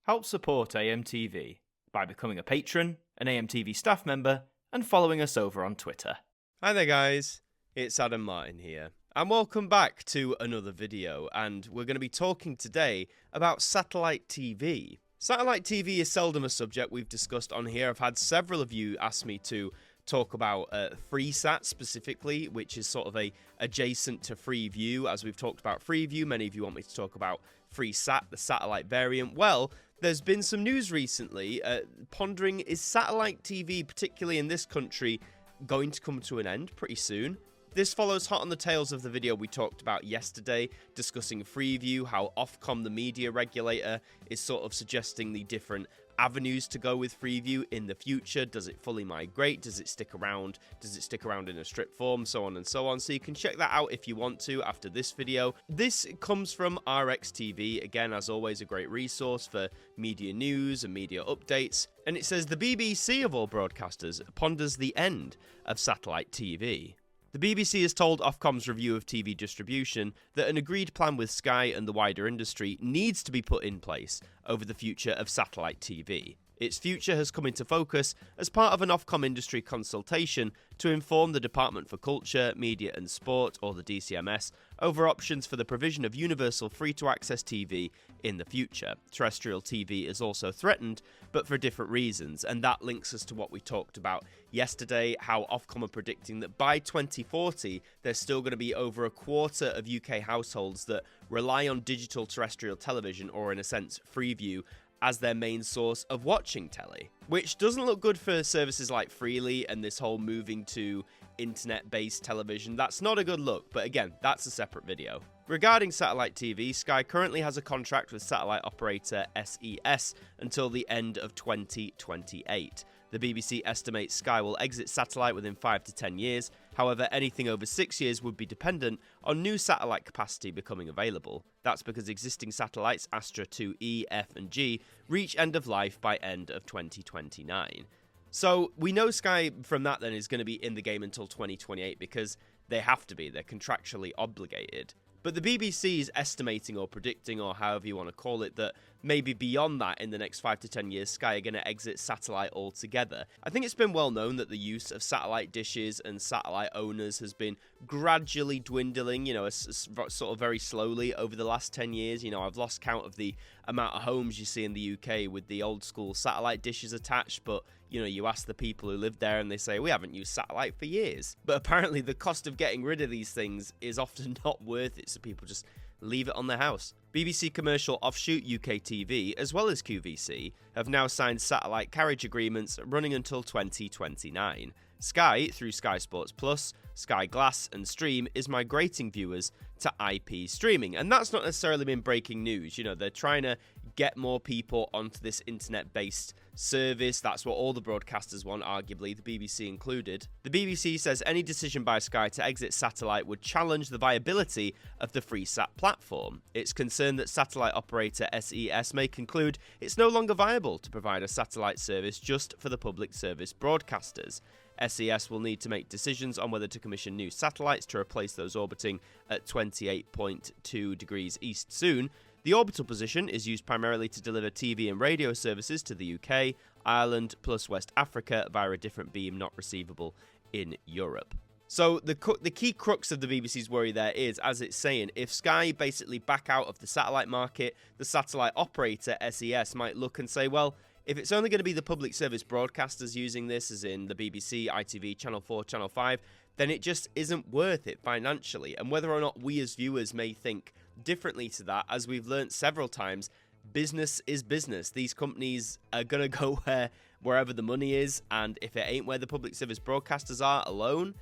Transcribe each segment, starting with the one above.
Help support AMTV by becoming a patron, an AMTV staff member, and following us over on Twitter. Hi there guys, it's Adam Martyn here, and welcome back to another video, and we're going to be talking today about satellite TV. Satellite TV is seldom a subject we've discussed on here. I've had several of you ask me to talk about Freesat specifically, which is sort of adjacent to Freeview. As we've talked about Freeview, many of you want me to talk about Freesat, the satellite variant. Well, there's been some news recently pondering, is satellite TV, particularly in this country, going to come to an end pretty soon? This follows hot on the tails of the video we talked about yesterday, discussing Freeview, how Ofcom, the media regulator, is sort of suggesting the different avenues to go with Freeview in the future. Does it fully migrate? Does it stick around? Does it stick around in a strict form? So on and so on. So you can check that out if you want to after this video. This comes from RxTV. Again, as always, a great resource for media news and media updates. And it says the BBC of all broadcasters ponders the end of satellite TV. The BBC has told Ofcom's review of TV distribution that an agreed plan with Sky and the wider industry needs to be put in place over the future of satellite TV. Its future has come into focus as part of an Ofcom industry consultation to inform the Department for Culture, Media and Sport, or the DCMS, over options for the provision of universal free-to-access TV in the future. Terrestrial TV is also threatened, but for different reasons, and that links us to what we talked about yesterday, how Ofcom are predicting that by 2040, there's still going to be over a quarter of UK households that rely on digital terrestrial television, or in a sense, Freeview, as their main source of watching telly, which doesn't look good for services like Freely and this whole moving to internet-based television. That's not a good look, but again, that's a separate video. Regarding satellite TV, Sky currently has a contract with satellite operator SES until the end of 2028. The BBC estimates Sky will exit satellite within 5 to 10 years. However, anything over 6 years would be dependent on new satellite capacity becoming available. That's because existing satellites Astra 2E, F and G reach end of life by end of 2029. So we know Sky from that then is going to be in the game until 2028 because they have to be, they're contractually obligated. But the BBC is estimating or predicting, or however you want to call it, that maybe beyond that, in the next 5 to 10 years, Sky are going to exit satellite altogether. I think it's been well known that the use of satellite dishes and satellite owners has been gradually dwindling, sort of very slowly over the last 10 years. I've lost count of the amount of homes you see in the UK with the old school satellite dishes attached, but you ask the people who live there and they say, we haven't used satellite for years. But apparently the cost of getting rid of these things is often not worth it, so people just leave it on their house. BBC commercial offshoot UK TV, as well as QVC, have now signed satellite carriage agreements running until 2029. Sky, through Sky Sports Plus, Sky Glass and Stream, is migrating viewers to IP streaming. And that's not necessarily been breaking news. They're trying to get more people onto this internet-based service. That's what all the broadcasters want, arguably, the BBC included. The BBC says any decision by Sky to exit satellite would challenge the viability of the Freesat platform. It's concerned that satellite operator SES may conclude it's no longer viable to provide a satellite service just for the public service broadcasters. SES will need to make decisions on whether to commission new satellites to replace those orbiting at 28.2 degrees east soon. The orbital position is used primarily to deliver TV and radio services to the UK, Ireland, plus West Africa via a different beam not receivable in Europe. So the key crux of the BBC's worry there is, as it's saying, if Sky basically back out of the satellite market, the satellite operator SES might look and say, well, if it's only going to be the public service broadcasters using this, as in the BBC, ITV, Channel 4, Channel 5, then it just isn't worth it financially. And whether or not we as viewers may think differently to that, as we've learnt several times, business is business. These companies are going to go wherever the money is, and if it ain't where the public service broadcasters are alone,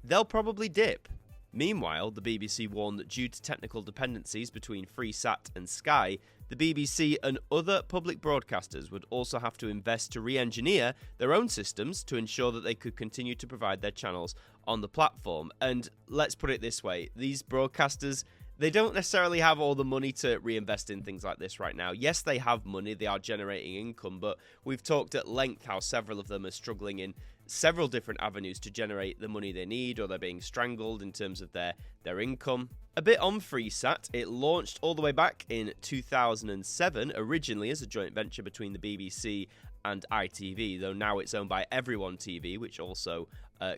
they'll probably dip. Meanwhile, the BBC warned that due to technical dependencies between Freesat and Sky, the BBC and other public broadcasters would also have to invest to re-engineer their own systems to ensure that they could continue to provide their channels on the platform. And let's put it this way, these broadcasters, they don't necessarily have all the money to reinvest in things like this right now. Yes, they have money, they are generating income, but we've talked at length how several of them are struggling in several different avenues to generate the money they need, or they're being strangled in terms of their income. A bit on Freesat, it launched all the way back in 2007, originally as a joint venture between the BBC and ITV, though now it's owned by Everyone TV, which also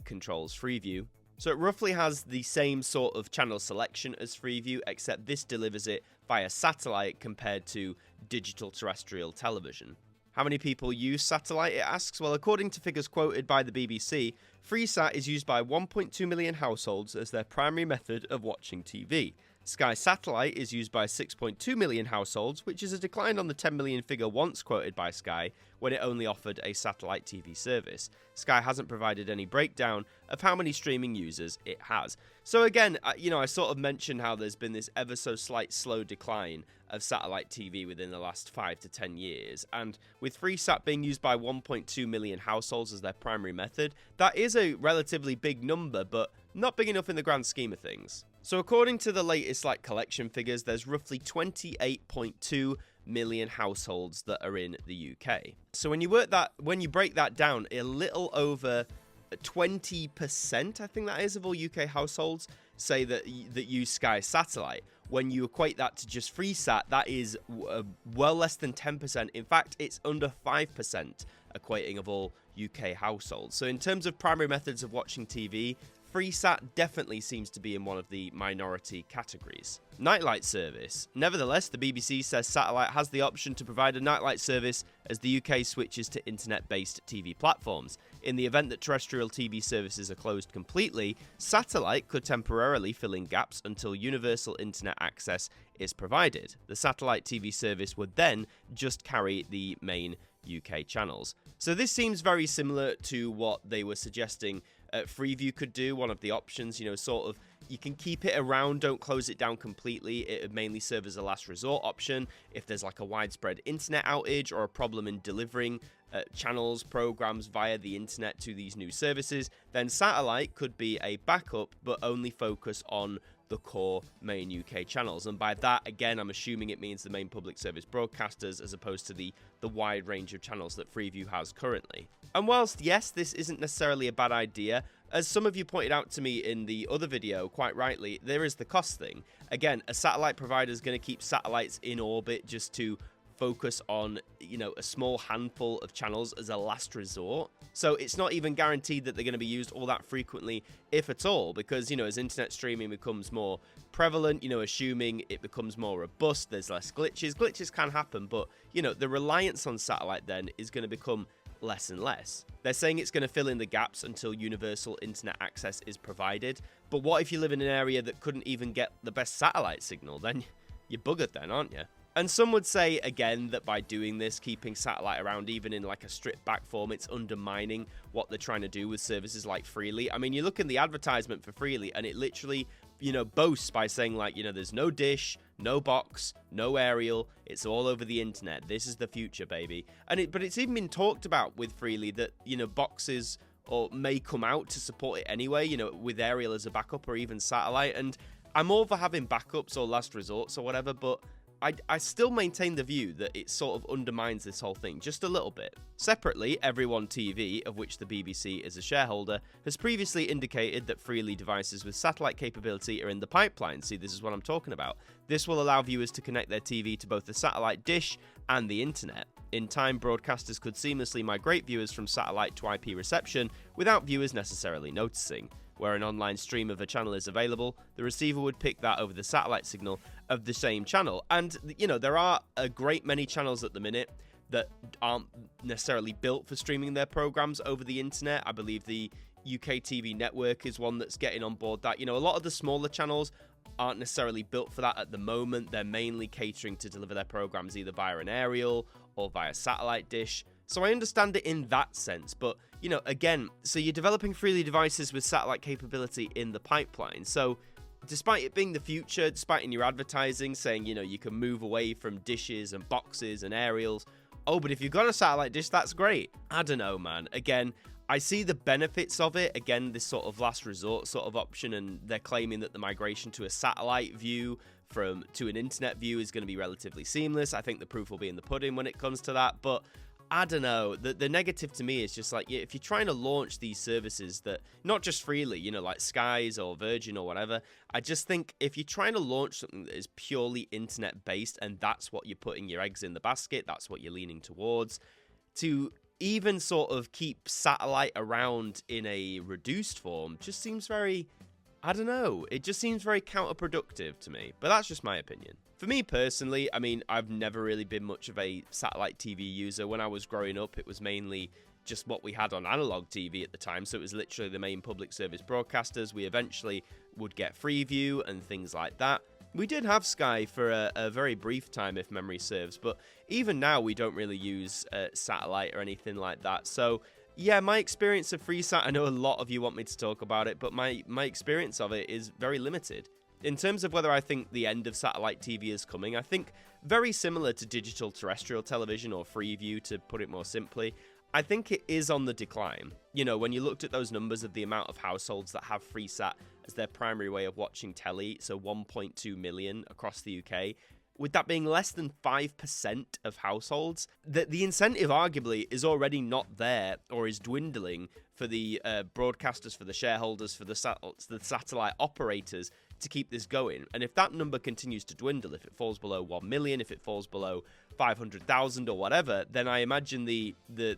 controls Freeview. So it roughly has the same sort of channel selection as Freeview, except this delivers it via satellite compared to digital terrestrial television. How many people use satellite, it asks? Well, according to figures quoted by the BBC, Freesat is used by 1.2 million households as their primary method of watching TV. Sky Satellite is used by 6.2 million households, which is a decline on the 10 million figure once quoted by Sky when it only offered a satellite TV service. Sky hasn't provided any breakdown of how many streaming users it has. So again, I sort of mentioned how there's been this ever so slight slow decline of satellite TV within the last 5 to 10 years, and with Freesat being used by 1.2 million households as their primary method, that is a relatively big number, but not big enough in the grand scheme of things. So according to the latest collection figures, there's roughly 28.2 million households that are in the UK. So when you break that down, a little over 20%, I think that is, of all UK households say that use Sky Satellite. When you equate that to just Freesat, that is well less than 10%. In fact, it's under 5% equating of all UK households. So in terms of primary methods of watching TV, Freesat definitely seems to be in one of the minority categories. Nightlight service. Nevertheless, the BBC says satellite has the option to provide a nightlight service as the UK switches to internet-based TV platforms. In the event that terrestrial TV services are closed completely, satellite could temporarily fill in gaps until universal internet access is provided. The satellite TV service would then just carry the main UK channels. So this seems very similar to what they were suggesting Freeview could do. One of the options, sort of, you can keep it around, don't close it down completely. It would mainly serve as a last resort option if there's a widespread internet outage or a problem in delivering channels, programs via the internet to these new services. Then satellite could be a backup, but only focus on the core main UK channels. And by that, again, I'm assuming it means the main public service broadcasters as opposed to the wide range of channels that Freeview has currently. And whilst, yes, this isn't necessarily a bad idea, as some of you pointed out to me in the other video, quite rightly, there is the cost thing. Again, a satellite provider is going to keep satellites in orbit just to focus on, a small handful of channels as a last resort. So it's not even guaranteed that they're going to be used all that frequently, if at all, because, as internet streaming becomes more prevalent, assuming it becomes more robust, there's less glitches. Glitches can happen, but, the reliance on satellite then is going to become less and less. They're saying it's going to fill in the gaps until universal internet access is provided. But what if you live in an area that couldn't even get the best satellite signal? Then you're buggered then, aren't you? And some would say, again, that by doing this, keeping satellite around even in a stripped back form, it's undermining what they're trying to do with services like Freely. I mean, you look in the advertisement for Freely and it literally, boasts by saying there's no dish, no box, no aerial, it's all over the internet. This is the future, baby. But it's even been talked about with Freely that, boxes or may come out to support it anyway, with aerial as a backup or even satellite. And I'm all for having backups or last resorts or whatever, but I still maintain the view that it sort of undermines this whole thing just a little bit. Separately, Everyone TV, of which the BBC is a shareholder, has previously indicated that Freely devices with satellite capability are in the pipeline. See, this is what I'm talking about. This will allow viewers to connect their TV to both the satellite dish and the internet. In time, broadcasters could seamlessly migrate viewers from satellite to IP reception without viewers necessarily noticing. Where an online stream of a channel is available, the receiver would pick that over the satellite signal of the same channel. And, there are a great many channels at the minute that aren't necessarily built for streaming their programs over the internet. I believe the UK TV network is one that's getting on board that. A lot of the smaller channels aren't necessarily built for that at the moment. They're mainly catering to deliver their programs either via an aerial or via satellite dish. So I understand it in that sense, but, again, so you're developing Freely devices with satellite capability in the pipeline. So despite it being the future, despite in your advertising saying, you can move away from dishes and boxes and aerials, oh, but if you've got a satellite dish, that's great. I don't know, man. Again, I see the benefits of it. Again, this sort of last resort sort of option, and they're claiming that the migration to a satellite view to an internet view is going to be relatively seamless. I think the proof will be in the pudding when it comes to that, but I don't know. The negative to me is just like, if you're trying to launch these services that, not just freely, you know, like Skies or Virgin or whatever, I just think if you're trying to launch something that is purely internet based and that's what you're putting your eggs in the basket, that's what you're leaning towards, to even sort of keep satellite around in a reduced form just seems very, I don't know, it just seems very counterproductive to me, but that's just my opinion. For me personally, I mean, I've never really been much of a satellite TV user. When I was growing up, it was mainly just what we had on analog TV at the time, so it was literally the main public service broadcasters. We eventually would get Freeview and things like that. We did have Sky for a very brief time, if memory serves, but even now we don't really use satellite or anything like that. So yeah, my experience of Freesat, I know a lot of you want me to talk about it, but my experience of it is very limited. In terms of whether I think the end of satellite TV is coming, I think very similar to digital terrestrial television or Freeview, to put it more simply, I think it is on the decline. You know, when you looked at those numbers of the amount of households that have Freesat as their primary way of watching telly, so 1.2 million across the UK, with that being less than 5% of households, the incentive arguably is already not there or is dwindling for the broadcasters, for the shareholders, for the satellite operators to keep this going. And if that number continues to dwindle, if it falls below 1 million, if it falls below 500,000 or whatever, then I imagine the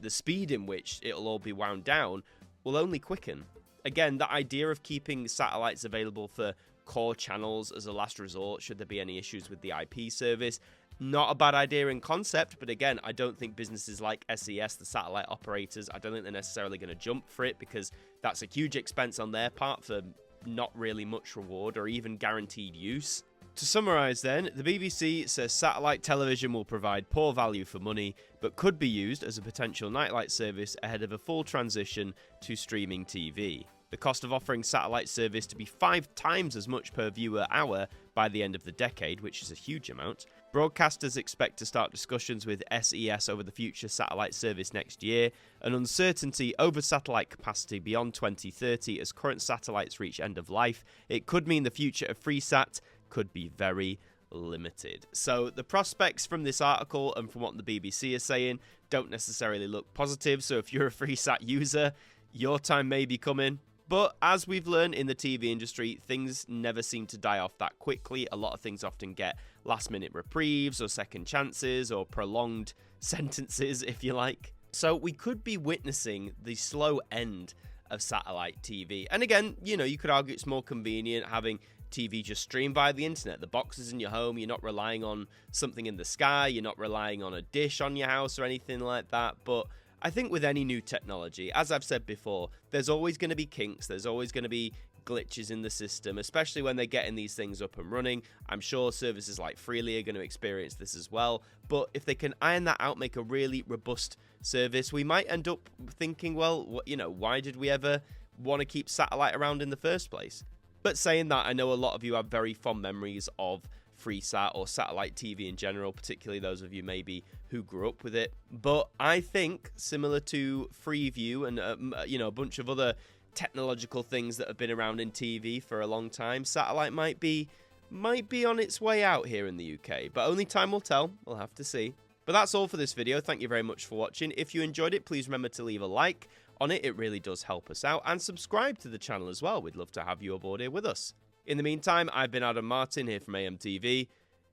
speed in which it'll all be wound down will only quicken. Again, the idea of keeping satellites available for core channels as a last resort, should there be any issues with the IP service, not a bad idea in concept, but again, I don't think businesses like SES, the satellite operators, I don't think they're necessarily going to jump for it, because that's a huge expense on their part for not really much reward or even guaranteed use. To summarise then, the BBC says satellite television will provide poor value for money, but could be used as a potential nightlight service ahead of a full transition to streaming TV. The cost of offering satellite service to be 5 times as much per viewer hour by the end of the decade, which is a huge amount. Broadcasters expect to start discussions with SES over the future satellite service next year. An uncertainty over satellite capacity beyond 2030 as current satellites reach end of life. It could mean the future of Freesat could be very limited. So the prospects from this article and from what the BBC is saying don't necessarily look positive. So if you're a Freesat user, your time may be coming. But as we've learned in the TV industry, things never seem to die off that quickly. A lot of things often get last-minute reprieves or second chances or prolonged sentences, if you like. So we could be witnessing the slow end of satellite TV. And again, you know, you could argue it's more convenient having TV just streamed via the internet. The box is in your home. You're not relying on something in the sky. You're not relying on a dish on your house or anything like that. But I think with any new technology, as I've said before, there's always going to be kinks, there's always going to be glitches in the system, especially when they're getting these things up and running. I'm sure services like Freely are going to experience this as well, but if they can iron that out, make a really robust service, we might end up thinking, well, you know, why did we ever want to keep satellite around in the first place? But saying that, I know a lot of you have very fond memories of Freesat or satellite TV in general, particularly those of you maybe who grew up with it. But I think, similar to Freeview and you know, a bunch of other technological things that have been around in TV for a long time, satellite might be on its way out here in the UK. But only time will tell. We'll have to see. But that's all for this video. Thank you very much for watching. If you enjoyed it, please remember to leave a like on it. It really does help us out. And subscribe to the channel as well. We'd love to have you aboard here with us. In the meantime, I've been Adam Martyn here from AMTV.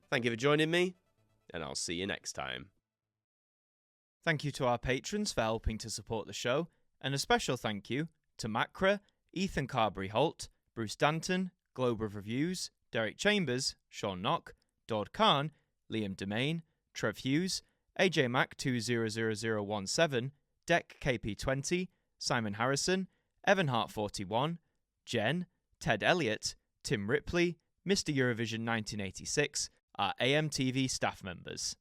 Thank you for joining me, and I'll see you next time. Thank you to our patrons for helping to support the show, and a special thank you to Macra, Ethan Carberry-Holt, Bruce Danton, Globe of Reviews, Derek Chambers, Shaun Knock, Daud Khan, Liam Domain, Trev Hughes, AJ Mac 200017, Deck KP20, Simon Harrison, Evan Hart 41, Jen, Ted Elliott, Tim Ripley, Mr. Eurovision 1986, are AMTV staff members.